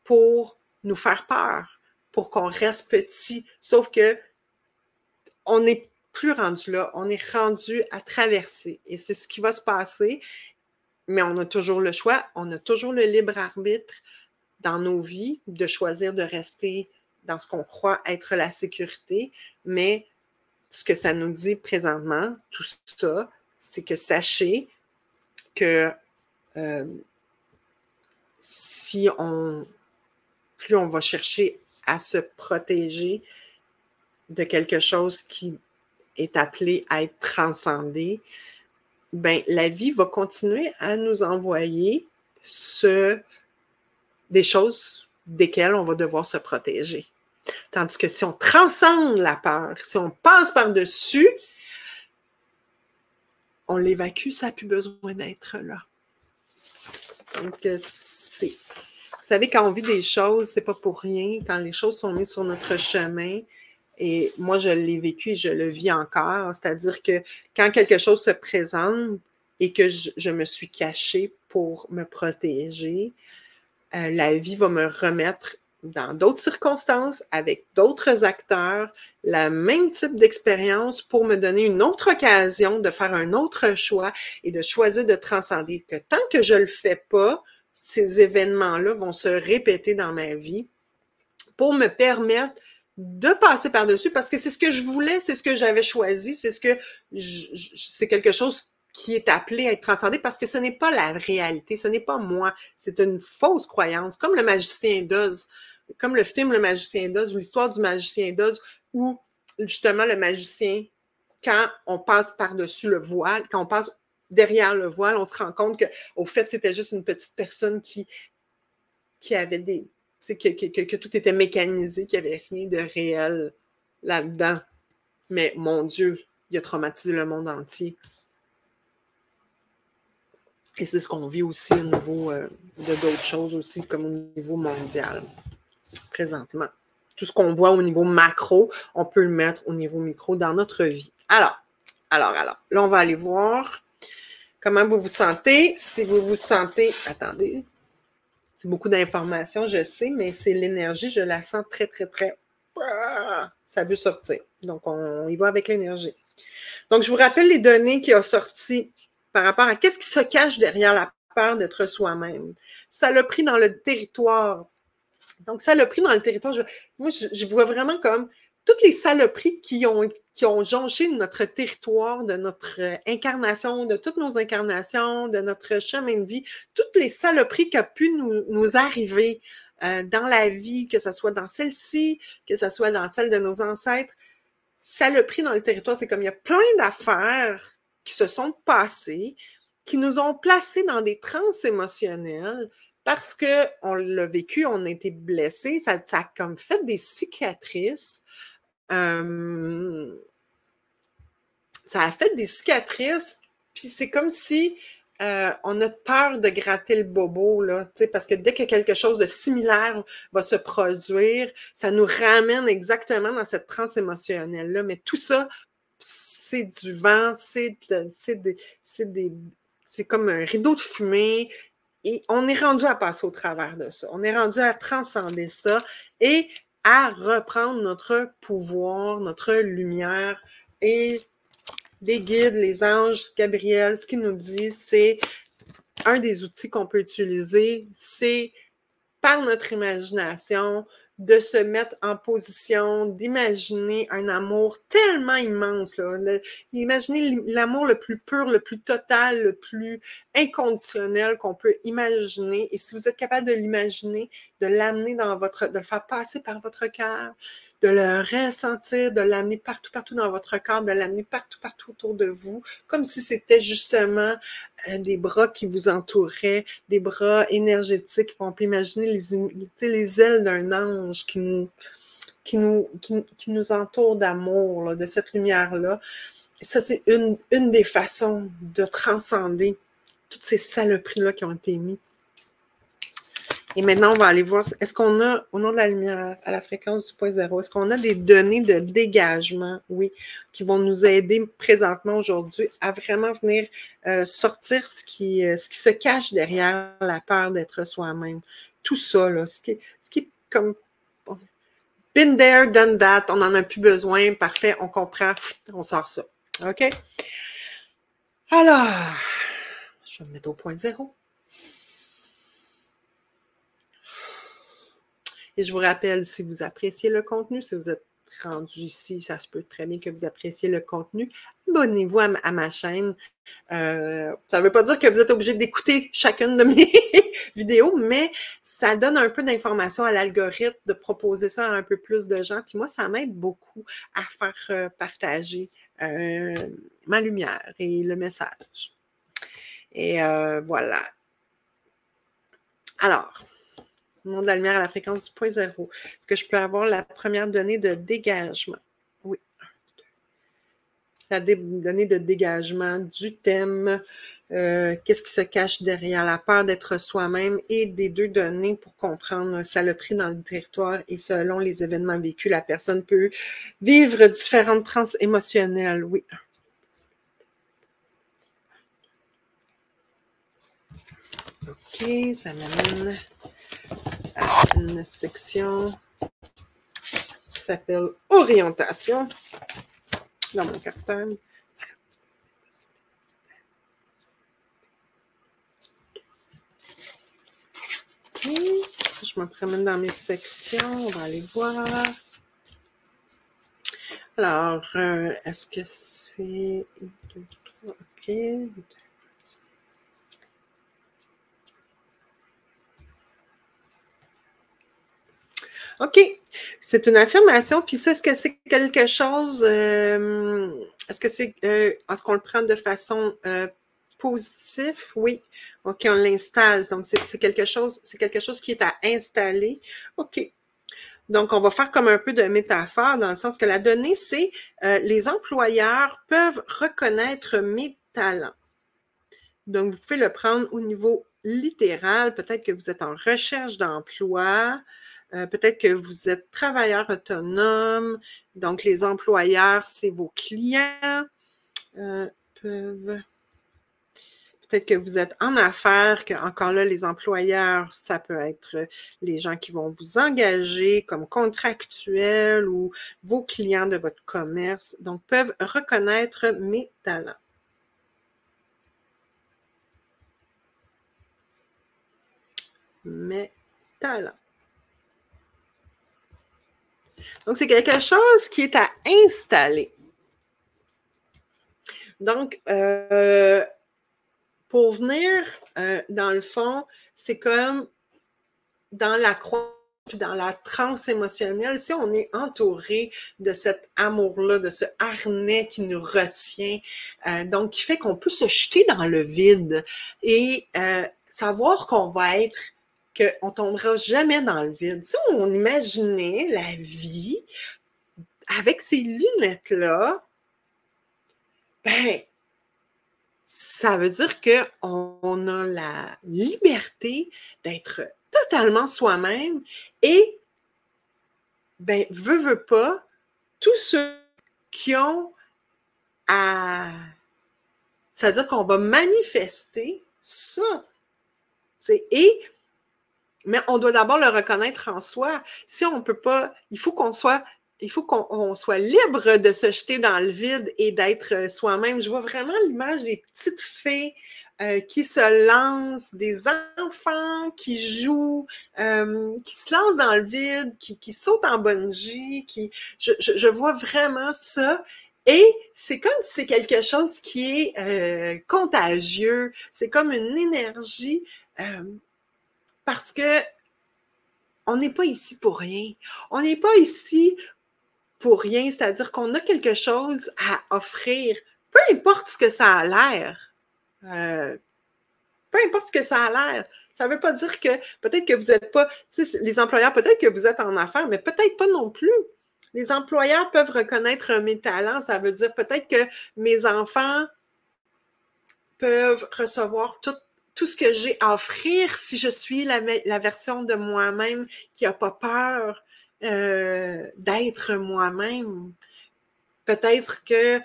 pour nous faire peur, pour qu'on reste petit. Sauf que on n'est plus rendu là, on est rendu à traverser. Et c'est ce qui va se passer, mais on a toujours le choix, on a toujours le libre arbitre dans nos vies de choisir de rester dans ce qu'on croit être la sécurité, mais ce que ça nous dit présentement, tout ça, c'est que sachez que plus on va chercher à se protéger de quelque chose qui est appelé à être transcendé, ben, la vie va continuer à nous envoyer des choses desquelles on va devoir se protéger. Tandis que si on transcende la peur, si on passe par-dessus, on l'évacue, ça n'a plus besoin d'être là. Donc, vous savez, quand on vit des choses, c'est pas pour rien. Quand les choses sont mises sur notre chemin, et moi, je l'ai vécu et je le vis encore, c'est-à-dire que quand quelque chose se présente et que je me suis cachée pour me protéger, la vie va me remettre dans d'autres circonstances, avec d'autres acteurs, le même type d'expérience pour me donner une autre occasion de faire un autre choix et de choisir de transcender. Que tant que je ne le fais pas, ces événements-là vont se répéter dans ma vie pour me permettre de passer par-dessus, parce que c'est ce que je voulais, c'est ce que j'avais choisi, c'est quelque chose qui est appelé à être transcendé, parce que ce n'est pas la réalité, ce n'est pas moi, c'est une fausse croyance, comme le magicien d'Oz, comme le film Le Magicien d'Oz, ou l'histoire du magicien d'Oz, où justement le magicien, quand on passe par-dessus le voile, quand on passe derrière le voile, on se rend compte qu'au fait, c'était juste une petite personne qui avait des... Que tout était mécanisé, qu'il n'y avait rien de réel là-dedans. Mais mon Dieu, il a traumatisé le monde entier. Et c'est ce qu'on vit aussi au niveau de d'autres choses aussi, comme au niveau mondial. présentement. Tout ce qu'on voit au niveau macro, on peut le mettre au niveau micro dans notre vie. Alors, là, on va aller voir comment vous vous sentez. Si vous vous sentez, attendez, c'est beaucoup d'informations, je sais, mais c'est l'énergie, je la sens très, très, très, ça veut sortir. Donc, on y va avec l'énergie. Donc, je vous rappelle les données qui ont sorti par rapport à qu'est-ce qui se cache derrière la peur d'être soi-même. Ça l'a pris dans le territoire. Donc, ça l'a pris dans le territoire. Moi, je vois vraiment comme toutes les saloperies qui ont jonché notre territoire, de notre incarnation, de toutes nos incarnations, de notre chemin de vie, toutes les saloperies qui ont pu nous arriver dans la vie, que ce soit dans celle-ci, que ce soit dans celle de nos ancêtres, ça l'a pris dans le territoire. C'est comme il y a plein d'affaires qui se sont passées, qui nous ont placés dans des transes émotionnelles parce qu'on l'a vécu, on a été blessés, ça a comme fait des cicatrices. Ça a fait des cicatrices, puis c'est comme si on a peur de gratter le bobo, là, parce que dès que quelque chose de similaire va se produire, ça nous ramène exactement dans cette transe émotionnelle-là. Mais tout ça, c'est du vent, c'est comme un rideau de fumée, et on est rendu à passer au travers de ça. On est rendu à transcender ça et à reprendre notre pouvoir, notre lumière. Et les guides, les anges, Gabriel, ce qu'il nous dit, c'est un des outils qu'on peut utiliser, c'est par notre imagination, de se mettre en position, d'imaginer un amour tellement immense. Là. Imaginez l'amour le plus pur, le plus total, le plus inconditionnel qu'on peut imaginer. Et si vous êtes capable de l'imaginer, de l'amener dans votre, de le faire passer par votre cœur, de le ressentir, de l'amener partout, partout dans votre corps, de l'amener partout, partout autour de vous, comme si c'était justement des bras qui vous entouraient, des bras énergétiques. On peut imaginer les ailes d'un ange qui nous entoure d'amour, de cette lumière-là. Et ça, c'est une des façons de transcender toutes ces saloperies-là qui ont été mises. Et maintenant, on va aller voir, est-ce qu'on a, au nom de la lumière, à la fréquence du point zéro, est-ce qu'on a des données de dégagement, oui, qui vont nous aider présentement aujourd'hui à vraiment venir sortir ce qui se cache derrière la peur d'être soi-même. Tout ça, là, ce qui est comme been there, done that, on n'en a plus besoin, parfait, on comprend, on sort ça. OK? Alors, je vais me mettre au point zéro. Et je vous rappelle, si vous appréciez le contenu, si vous êtes rendu ici, ça se peut très bien que vous appréciez le contenu, abonnez-vous à ma chaîne. Ça ne veut pas dire que vous êtes obligé d'écouter chacune de mes vidéos, mais ça donne un peu d'informations à l'algorithme de proposer ça à un peu plus de gens. Puis moi, ça m'aide beaucoup à faire partager ma lumière et le message. Et voilà. Alors, au nom de la lumière à la fréquence du point zéro. Est-ce que je peux avoir la première donnée de dégagement? Oui. La donnée de dégagement du thème. Qu'est-ce qui se cache derrière la peur d'être soi-même et des deux données pour comprendre ça le prix dans le territoire et selon les événements vécus, la personne peut vivre différentes transes émotionnelles. Oui. OK, ça m'amène à une section qui s'appelle Orientation dans mon cartable. OK, je me promène dans mes sections, on va aller voir. Alors, est-ce que c'est 1, 2, 3, OK. OK. C'est une affirmation, puis ça, est-ce que c'est quelque chose, est-ce qu'on le prend de façon positive? Oui. OK, on l'installe. Donc, c'est quelque chose qui est à installer. OK. Donc, on va faire comme un peu de métaphore dans le sens que la donnée, c'est les employeurs peuvent reconnaître mes talents. Donc, vous pouvez le prendre au niveau littéral. Peut-être que vous êtes en recherche d'emploi. Peut-être que vous êtes travailleur autonome, donc les employeurs, c'est vos clients. Peuvent... Peut-être que vous êtes en affaires, que encore là, les employeurs, ça peut être les gens qui vont vous engager comme contractuels ou vos clients de votre commerce, donc peuvent reconnaître mes talents. Mes talents. Donc, c'est quelque chose qui est à installer. Donc, pour venir, dans le fond, c'est comme dans la croix puis dans la transe émotionnelle, si on est entouré de cet amour-là, de ce harnais qui nous retient, donc qui fait qu'on peut se jeter dans le vide et savoir qu'on va être, qu'on tombera jamais dans le vide. Si on imaginait la vie avec ces lunettes-là, ben, ça veut dire qu'on a la liberté d'être totalement soi-même et, ben, veut pas, tous ceux qui ont à... C'est-à-dire qu'on va manifester ça. Mais on doit d'abord le reconnaître en soi. Si on peut pas, il faut qu'on soit libre de se jeter dans le vide et d'être soi-même. Je vois vraiment l'image des petites fées qui se lancent, des enfants qui jouent, qui se lancent dans le vide, qui sautent en bungee, je vois vraiment ça. Et c'est comme si c'est quelque chose qui est contagieux. C'est comme une énergie parce que on n'est pas ici pour rien. On n'est pas ici pour rien, c'est-à-dire qu'on a quelque chose à offrir, peu importe ce que ça a l'air. Peu importe ce que ça a l'air. Ça ne veut pas dire que peut-être que vous n'êtes pas, tu sais, les employeurs, peut-être que vous êtes en affaires, mais peut-être pas non plus. Les employeurs peuvent reconnaître mes talents. Ça veut dire peut-être que mes enfants peuvent recevoir tout ce que j'ai à offrir si je suis la version de moi-même qui n'a pas peur d'être moi-même. Peut-être que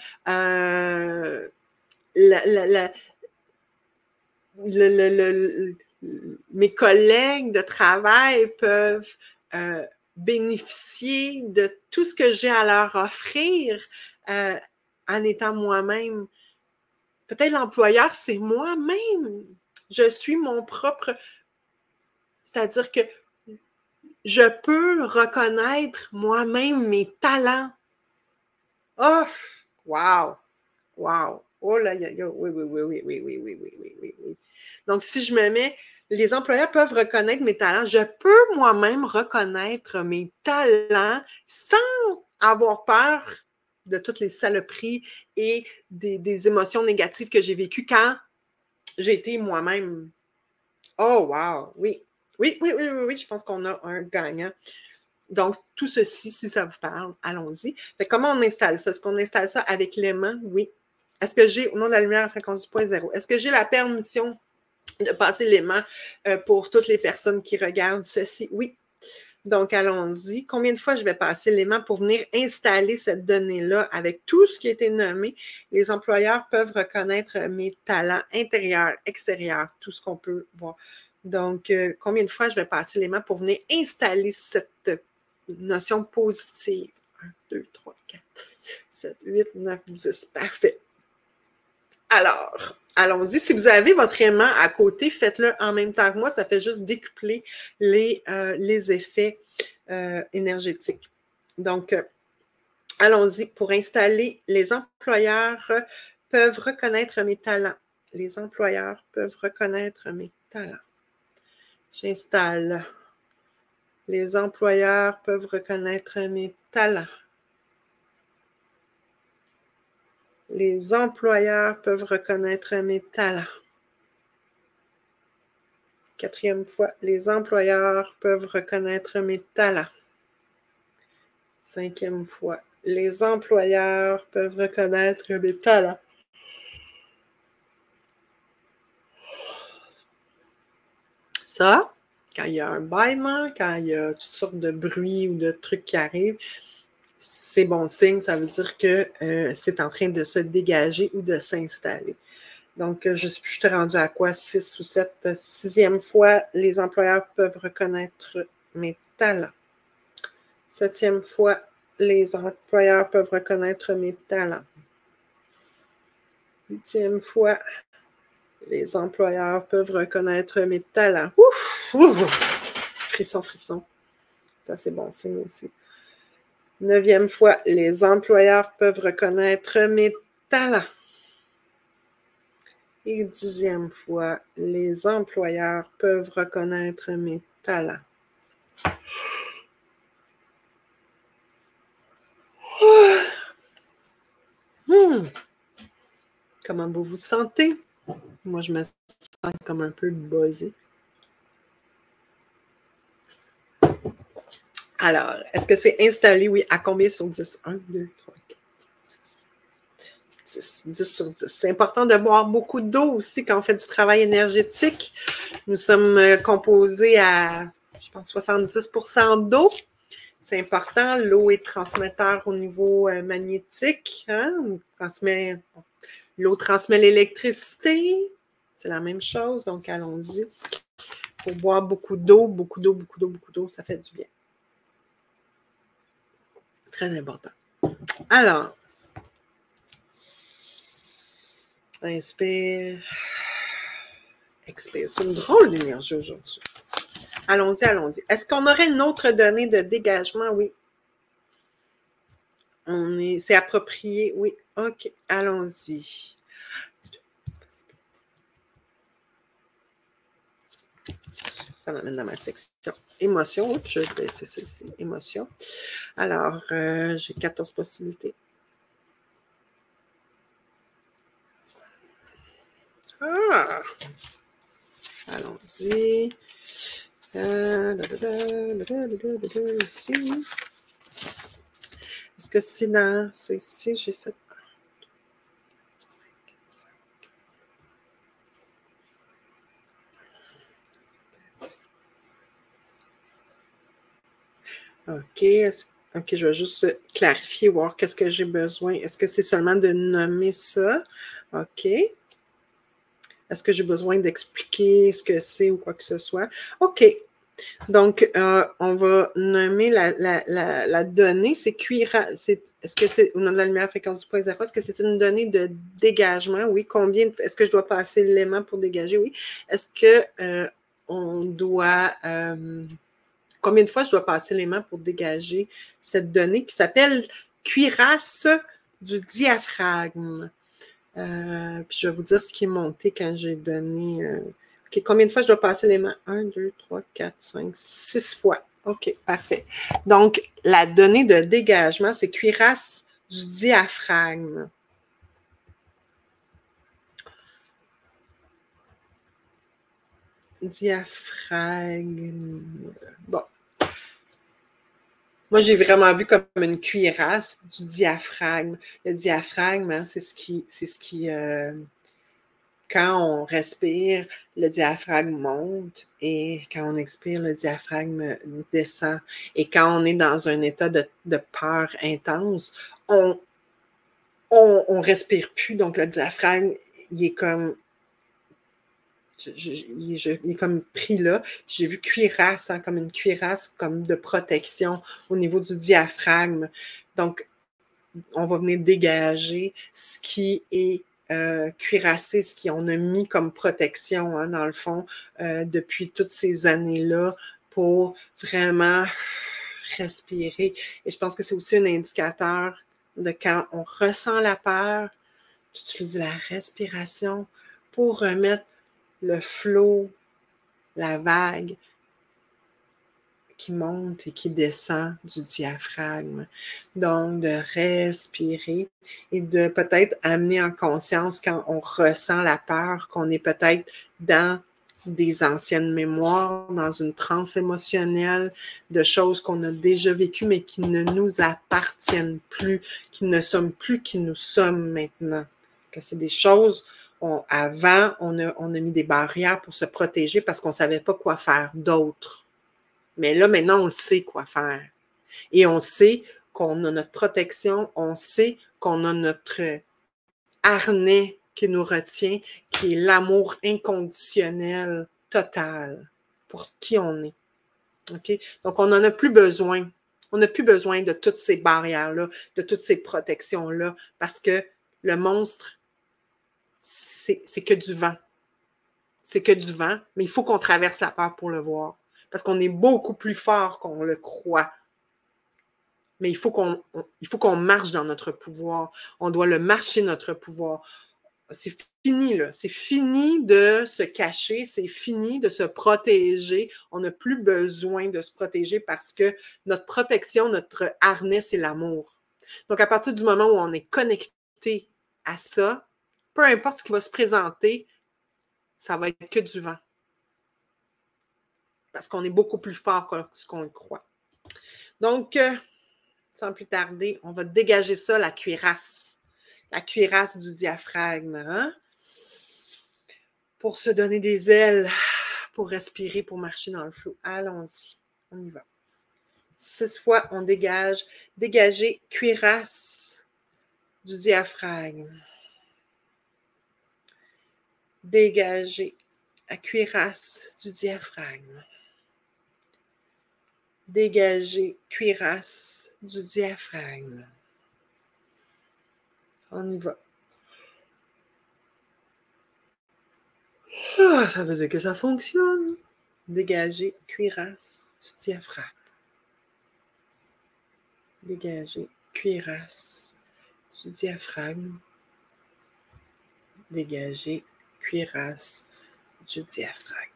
mes collègues de travail peuvent bénéficier de tout ce que j'ai à leur offrir en étant moi-même. Peut-être l'employeur, c'est moi-même. Je suis mon propre... C'est-à-dire que je peux reconnaître moi-même mes talents. Oh! Wow! Wow! Oh là, oui, oui, oui, oui, oui, oui, oui, oui, oui, oui, oui. Donc, si je me mets... Les employeurs peuvent reconnaître mes talents. Je peux moi-même reconnaître mes talents sans avoir peur de toutes les saloperies et des émotions négatives que j'ai vécues quand j'ai été moi-même. Oh, wow! Oui. Oui, oui, oui, oui, oui, je pense qu'on a un gagnant. Donc, tout ceci, si ça vous parle, allons-y. Comment on installe ça? Est-ce qu'on installe ça avec l'aimant? Oui. Est-ce que j'ai, au nom de la lumière à fréquence du point zéro, est-ce que j'ai la permission de passer l'aimant pour toutes les personnes qui regardent ceci? Oui. Donc, allons-y. Combien de fois je vais passer l'aimant pour venir installer cette donnée-là avec tout ce qui a été nommé? Les employeurs peuvent reconnaître mes talents intérieurs, extérieurs, tout ce qu'on peut voir. Donc, combien de fois je vais passer l'aimant pour venir installer cette notion positive? 1, 2, 3, 4, 7, 8, 9, 10. Parfait. Alors, allons-y. Si vous avez votre aimant à côté, faites-le en même temps que moi. Ça fait juste décupler les effets énergétiques. Donc, allons-y. Pour installer, les employeurs peuvent reconnaître mes talents. Les employeurs peuvent reconnaître mes talents. J'installe. Les employeurs peuvent reconnaître mes talents. Les employeurs peuvent reconnaître mes talents. 4e fois, les employeurs peuvent reconnaître mes talents. 5e fois, les employeurs peuvent reconnaître mes talents. Ça, Quand il y a un bâillement, quand il y a toutes sortes de bruits ou de trucs qui arrivent, c'est bon signe, ça veut dire que c'est en train de se dégager ou de s'installer. Donc, je t'ai rendu à quoi? 6 ou 7. 6e fois, les employeurs peuvent reconnaître mes talents. 7e fois, les employeurs peuvent reconnaître mes talents. 8e fois, les employeurs peuvent reconnaître mes talents. Ouf, ouf, frisson, frisson. Ça, c'est bon signe aussi. 9e fois, les employeurs peuvent reconnaître mes talents. Et 10e fois, les employeurs peuvent reconnaître mes talents. Comment vous vous sentez? Moi, je me sens comme un peu buzzée. Alors, est-ce que c'est installé? Oui. À combien sur 10? 1, 2, 3, 4, 5, 6, 10 sur 10. C'est important de boire beaucoup d'eau aussi quand on fait du travail énergétique. Nous sommes composés à, je pense, 70% d'eau. C'est important. L'eau est transmetteur au niveau magnétique. Hein? L'eau transmet l'électricité. C'est la même chose. Donc, allons-y. Il faut boire beaucoup d'eau, beaucoup d'eau, beaucoup d'eau, beaucoup d'eau. Ça fait du bien. Très important. Alors, inspire, expire. C'est une drôle d'énergie aujourd'hui. Allons-y, allons-y. Est-ce qu'on aurait une autre donnée de dégagement? Oui. C'est approprié? Oui. OK, allons-y. Ça m'amène dans ma section émotion. Oups, je vais baisser ceci. Émotion. Alors, j'ai 14 possibilités. Ah! Allons-y. Ici. Est-ce que c'est dans ça ici? J'ai cette. OK. OK, je vais juste clarifier, voir qu'est-ce que j'ai besoin. Est-ce que c'est seulement de nommer ça? OK. Est-ce que j'ai besoin d'expliquer ce que c'est ou quoi que ce soit? OK. Donc, on va nommer la donnée. C'est cuirasse. Est-ce que c'est au nom de la lumière fréquence du point zéro? Est-ce que c'est une donnée de dégagement? Oui. Est-ce que je dois passer l'élément pour dégager? Oui. Est-ce que on doit. Combien de fois je dois passer l'élément pour dégager cette donnée qui s'appelle cuirasse du diaphragme? Puis je vais vous dire ce qui est monté quand j'ai donné. OK, combien de fois je dois passer l'élément? 1, 2, 3, 4, 5, 6 fois. OK, parfait. Donc, la donnée de dégagement, c'est cuirasse du diaphragme. Diaphragme. Bon. Moi, j'ai vraiment vu comme une cuirasse du diaphragme. Le diaphragme, hein, c'est ce qui quand on respire, le diaphragme monte et quand on expire, le diaphragme descend. Et quand on est dans un état de peur intense, on respire plus. Donc, le diaphragme, il est comme il est comme pris là. J'ai vu cuirasse, hein, comme une cuirasse comme de protection au niveau du diaphragme. Donc, on va venir dégager ce qui est cuirassé, ce qu'on a mis comme protection, hein, dans le fond, depuis toutes ces années-là pour vraiment respirer. Et je pense que c'est aussi un indicateur de quand on ressent la peur, d'utiliser la respiration pour remettre le flot, la vague qui monte et qui descend du diaphragme. Donc, de respirer et de peut-être amener en conscience quand on ressent la peur, qu'on est peut-être dans des anciennes mémoires, dans une transe émotionnelle, de choses qu'on a déjà vécues, mais qui ne nous appartiennent plus, qui ne sommes plus qui nous sommes maintenant. Que c'est des choses, Avant, on a mis des barrières pour se protéger parce qu'on ne savait pas quoi faire d'autre. Mais là, maintenant, on le sait quoi faire. Et on sait qu'on a notre protection, on sait qu'on a notre harnais qui nous retient, qui est l'amour inconditionnel, total, pour qui on est. OK? Donc, on n'en a plus besoin. On n'a plus besoin de toutes ces barrières-là, de toutes ces protections-là, parce que le monstre, c'est que du vent. C'est que du vent, mais il faut qu'on traverse la peur pour le voir. Parce qu'on est beaucoup plus fort qu'on le croit. Mais il faut qu'on marche dans notre pouvoir. On doit le marcher, notre pouvoir. C'est fini, là. C'est fini de se cacher, c'est fini de se protéger. On n'a plus besoin de se protéger parce que notre protection, notre harnais, c'est l'amour. Donc, à partir du moment où on est connecté à ça, peu importe ce qui va se présenter, ça va être que du vent. Parce qu'on est beaucoup plus fort que ce qu'on le croit. Donc, sans plus tarder, on va dégager ça, la cuirasse. La cuirasse du diaphragme, hein? Pour se donner des ailes, pour respirer, pour marcher dans le flot. Allons-y, on y va. 6 fois, on dégage. Dégager cuirasse du diaphragme. Dégager la cuirasse du diaphragme. Dégager cuirasse du diaphragme. On y va. Ah, ça veut dire que ça fonctionne. Dégager cuirasse du diaphragme. Dégager cuirasse du diaphragme. Dégager cuirasse du diaphragme.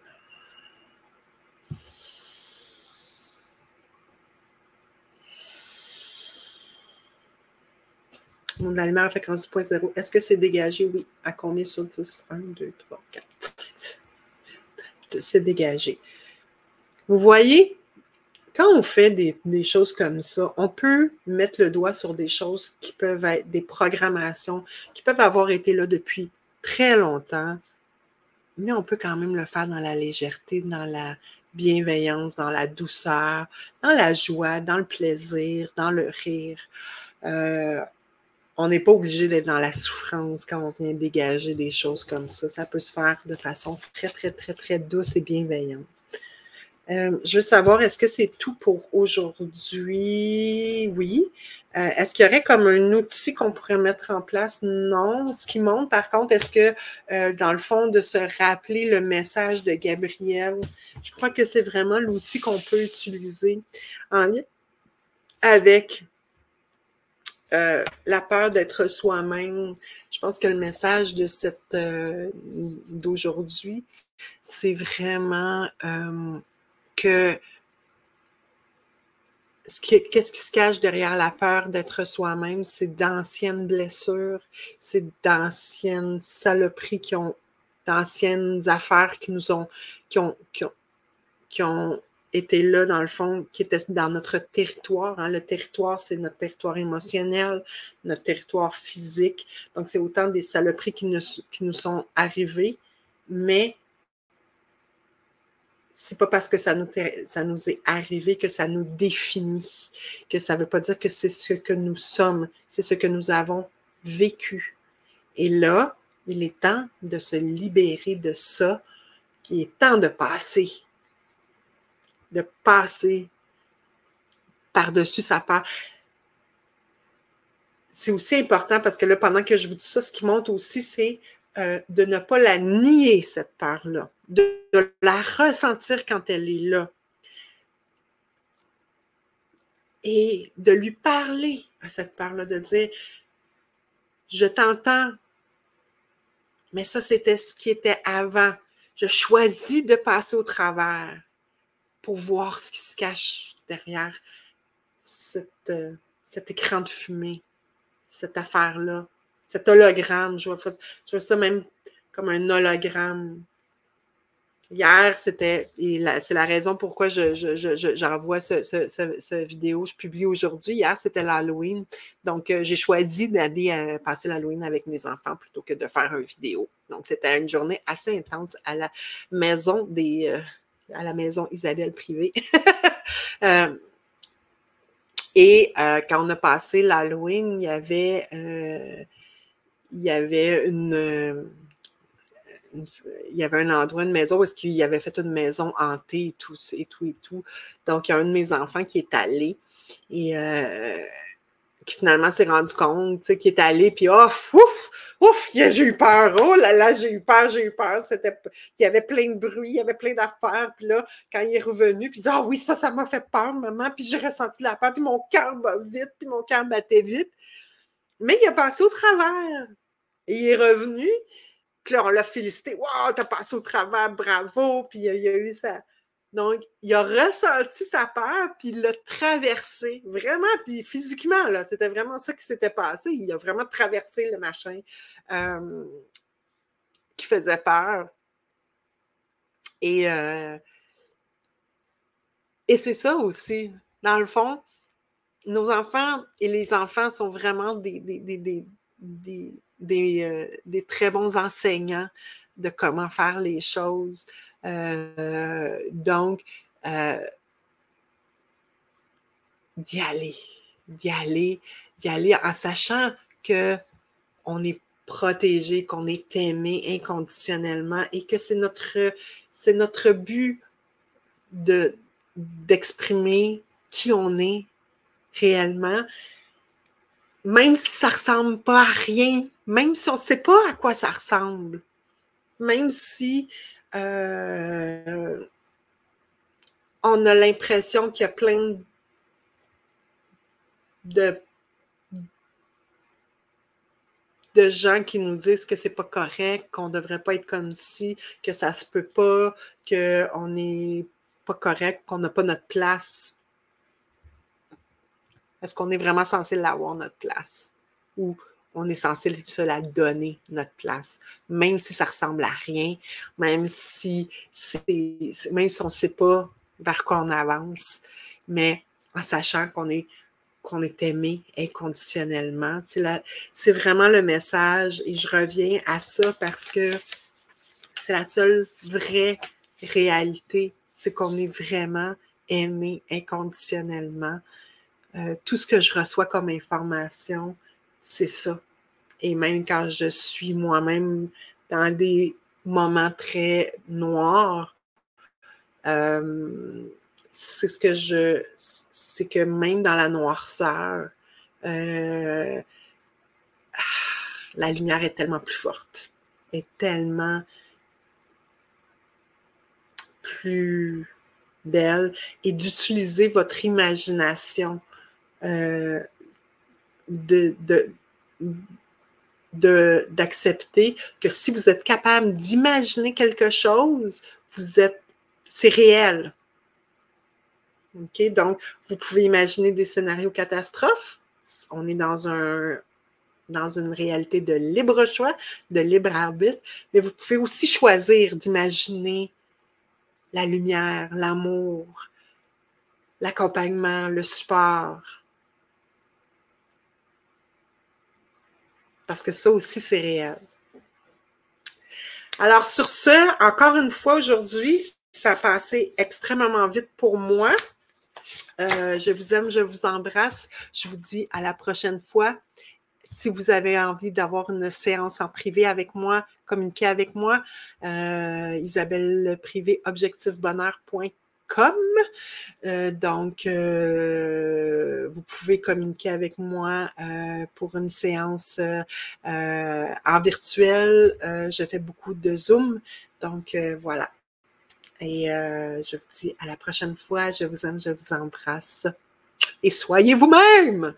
Mon allemand a fréquence du point zéro. Est-ce que c'est dégagé? Oui. À combien sur 10? 1, 2, 3, 4. C'est dégagé. Vous voyez, quand on fait des choses comme ça, on peut mettre le doigt sur des choses qui peuvent être des programmations, qui peuvent avoir été là depuis très longtemps, mais on peut quand même le faire dans la légèreté, dans la bienveillance, dans la douceur, dans la joie, dans le plaisir, dans le rire. On n'est pas obligé d'être dans la souffrance quand on vient dégager des choses comme ça. Ça peut se faire de façon très, très, très, très douce et bienveillante. Je veux savoir, est-ce que c'est tout pour aujourd'hui? Oui. Est-ce qu'il y aurait comme un outil qu'on pourrait mettre en place? Non. Ce qui montre, par contre, est-ce que, dans le fond, de se rappeler le message de Gabrielle, je crois que c'est vraiment l'outil qu'on peut utiliser en lien avec la peur d'être soi-même. Je pense que le message de d'aujourd'hui, c'est vraiment que qu'est-ce qui se cache derrière la peur d'être soi-même, c'est d'anciennes blessures, c'est d'anciennes saloperies d'anciennes affaires qui ont été là, dans le fond, qui étaient dans notre territoire. Hein. Le territoire, c'est notre territoire émotionnel, notre territoire physique. Donc, c'est autant des saloperies qui nous sont arrivées, mais c'est pas parce que ça nous est arrivé que ça nous définit, que ça veut pas dire que c'est ce que nous sommes, c'est ce que nous avons vécu. Et là, il est temps de se libérer de ça, qu'il est temps de passer par-dessus sa peur. C'est aussi important parce que là, pendant que je vous dis ça, ce qui monte aussi, c'est de ne pas la nier, cette peur-là, de la ressentir quand elle est là et de lui parler à cette peur-là, de dire « Je t'entends, mais ça, c'était ce qui était avant. Je choisis de passer au travers pour voir ce qui se cache derrière cet écran de fumée, cette affaire-là, cet hologramme. Je vois ça même comme un hologramme. Hier, c'est la raison pourquoi j'envoie ce vidéo, je publie aujourd'hui. Hier, c'était l'Halloween. Donc, j'ai choisi d'aller passer l'Halloween avec mes enfants plutôt que de faire une vidéo. Donc, c'était une journée assez intense à la maison à la maison Isabelle privée. Quand on a passé l'Halloween, il y avait il y avait un endroit, une maison où est-ce qu'il avait fait une maison hantée et tout, et tout, et tout. Donc, il y a un de mes enfants qui est allé et qui finalement s'est rendu compte, tu sais, qui est allé, puis ouf, j'ai eu peur, oh là là, j'ai eu peur. Il y avait plein de bruit, il y avait plein d'affaires, puis là, quand il est revenu, puis il dit, ah oui, ça m'a fait peur, maman, puis j'ai ressenti la peur, puis mon cœur bat vite, puis mon cœur battait vite. Mais il a passé au travers. Et il est revenu, puis là, on l'a félicité. Wow, t'as passé au travers, bravo. Puis il a eu ça. Donc, il a ressenti sa peur, puis il l'a traversé. Vraiment, puis physiquement, là, c'était vraiment ça qui s'était passé. Il a vraiment traversé le machin qui faisait peur. Et c'est ça aussi. Dans le fond, nos enfants et les enfants sont vraiment des très bons enseignants de comment faire les choses. Donc, d'y aller en sachant qu'on est protégé, qu'on est aimé inconditionnellement et que c'est notre but d'exprimer qui on est réellement, même si ça ne ressemble pas à rien, même si on ne sait pas à quoi ça ressemble, même si on a l'impression qu'il y a plein de gens qui nous disent que c'est pas correct, qu'on ne devrait pas être comme ci, que ça se peut pas, qu'on n'est pas correct, qu'on n'a pas notre place. Est-ce qu'on est vraiment censé l'avoir, notre place? Ou on est censé se la donner, notre place? Même si ça ressemble à rien, même si on ne sait pas vers quoi on avance, mais en sachant qu'on est aimé inconditionnellement. C'est vraiment le message et je reviens à ça parce que c'est la seule vraie réalité, c'est qu'on est vraiment aimé inconditionnellement. Tout ce que je reçois comme information, c'est ça. Et même quand je suis moi-même dans des moments très noirs, c'est que même dans la noirceur, la lumière est tellement plus forte, est tellement plus belle, et d'utiliser votre imagination, d'accepter que si vous êtes capable d'imaginer quelque chose, c'est réel. OK? Donc, vous pouvez imaginer des scénarios catastrophes. On est dans une réalité de libre choix, de libre arbitre, mais vous pouvez aussi choisir d'imaginer la lumière, l'amour, l'accompagnement, le support. Parce que ça aussi, c'est réel. Alors, sur ce, encore une fois, aujourd'hui, ça a passé extrêmement vite pour moi. Je vous aime, je vous embrasse. Je vous dis à la prochaine fois. Si vous avez envie d'avoir une séance en privé avec moi, communiquez avec moi. Isabelle Privé, objectifbonheur.com. Donc, vous pouvez communiquer avec moi pour une séance en virtuel. Je fais beaucoup de Zoom. Donc, voilà. Et je vous dis à la prochaine fois. Je vous aime, je vous embrasse. Et soyez vous-même!